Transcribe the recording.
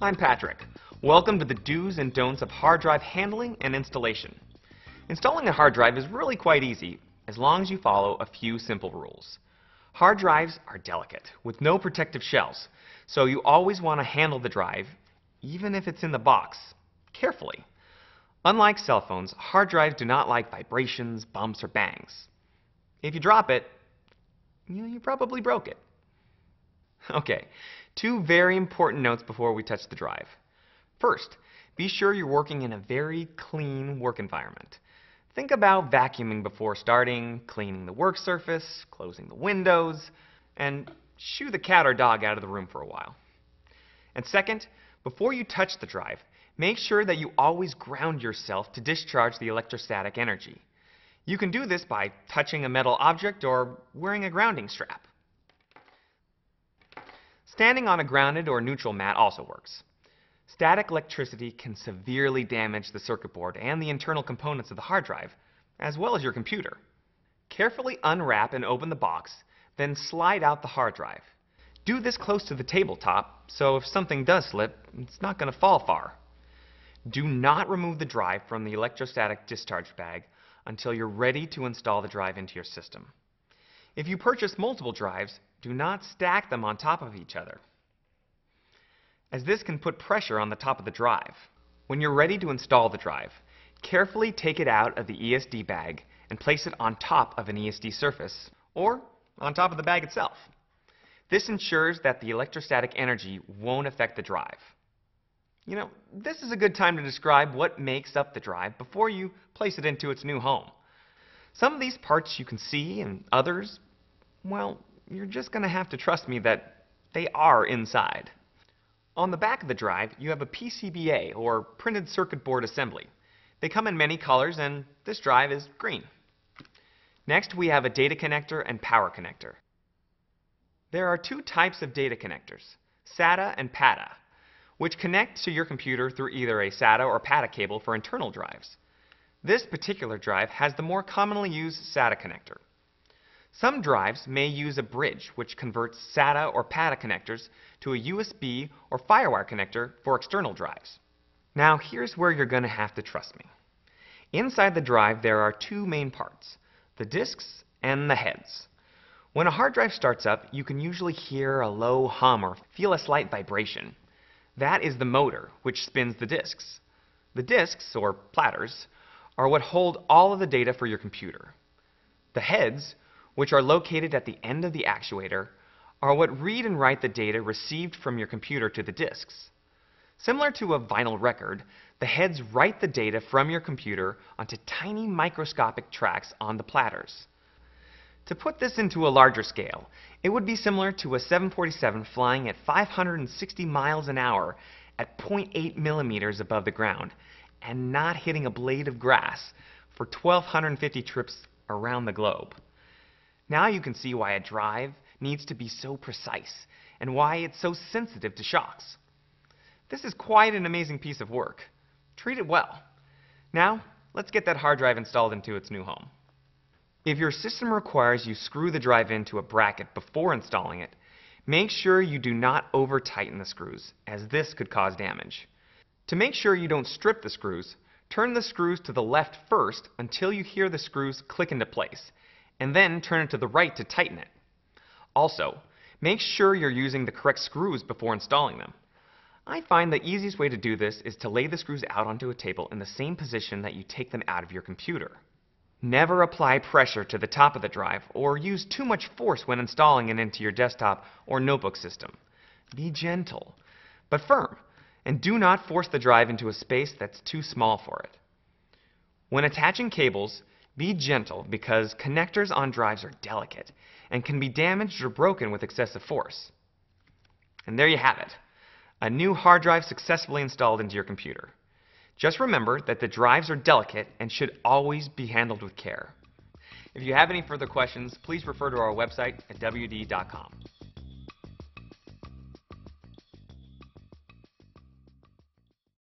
I'm Patrick. Welcome to the do's and don'ts of hard drive handling and installation. Installing a hard drive is really quite easy as long as you follow a few simple rules. Hard drives are delicate with no protective shells, so you always want to handle the drive, even if it's in the box, carefully. Unlike cell phones, hard drives do not like vibrations, bumps, or bangs. If you drop it, you probably broke it. Okay, two very important notes before we touch the drive. First, be sure you're working in a very clean work environment. Think about vacuuming before starting, cleaning the work surface, closing the windows, and shoo the cat or dog out of the room for a while. And second, before you touch the drive, make sure that you always ground yourself to discharge the electrostatic energy. You can do this by touching a metal object or wearing a grounding strap. Standing on a grounded or neutral mat also works. Static electricity can severely damage the circuit board and the internal components of the hard drive, as well as your computer. Carefully unwrap and open the box, then slide out the hard drive. Do this close to the tabletop, so if something does slip, it's not going to fall far. Do not remove the drive from the electrostatic discharge bag until you're ready to install the drive into your system. If you purchase multiple drives, do not stack them on top of each other, as this can put pressure on the top of the drive. When you're ready to install the drive, carefully take it out of the ESD bag and place it on top of an ESD surface, or on top of the bag itself. This ensures that the electrostatic energy won't affect the drive. This is a good time to describe what makes up the drive before you place it into its new home. Some of these parts you can see, and others, well, you're just going to have to trust me that they are inside. On the back of the drive, you have a PCBA, or printed circuit board assembly. They come in many colors, and this drive is green. Next, we have a data connector and power connector. There are two types of data connectors, SATA and PATA, which connect to your computer through either a SATA or PATA cable for internal drives. This particular drive has the more commonly used SATA connector. Some drives may use a bridge which converts SATA or PATA connectors to a USB or FireWire connector for external drives. Now here's where you're going to have to trust me. Inside the drive there are two main parts, the disks and the heads. When a hard drive starts up, you can usually hear a low hum or feel a slight vibration. That is the motor which spins the disks. The disks, or platters, are what hold all of the data for your computer. The heads, which are located at the end of the actuator, are what read and write the data received from your computer to the disks. Similar to a vinyl record, the heads write the data from your computer onto tiny microscopic tracks on the platters. To put this into a larger scale, it would be similar to a 747 flying at 560 miles an hour at 0.8 millimeters above the ground and not hitting a blade of grass for 1,250 trips around the globe. Now you can see why a drive needs to be so precise and why it's so sensitive to shocks. This is quite an amazing piece of work. Treat it well. Now, let's get that hard drive installed into its new home. If your system requires you screw the drive into a bracket before installing it, make sure you do not over-tighten the screws, as this could cause damage. To make sure you don't strip the screws, turn the screws to the left first until you hear the screws click into place, and then turn it to the right to tighten it. Also, make sure you're using the correct screws before installing them. I find the easiest way to do this is to lay the screws out onto a table in the same position that you take them out of your computer. Never apply pressure to the top of the drive or use too much force when installing it into your desktop or notebook system. Be gentle, but firm, and do not force the drive into a space that's too small for it. When attaching cables, be gentle because connectors on drives are delicate and can be damaged or broken with excessive force. And there you have it, a new hard drive successfully installed into your computer. Just remember that the drives are delicate and should always be handled with care. If you have any further questions, please refer to our website at wd.com.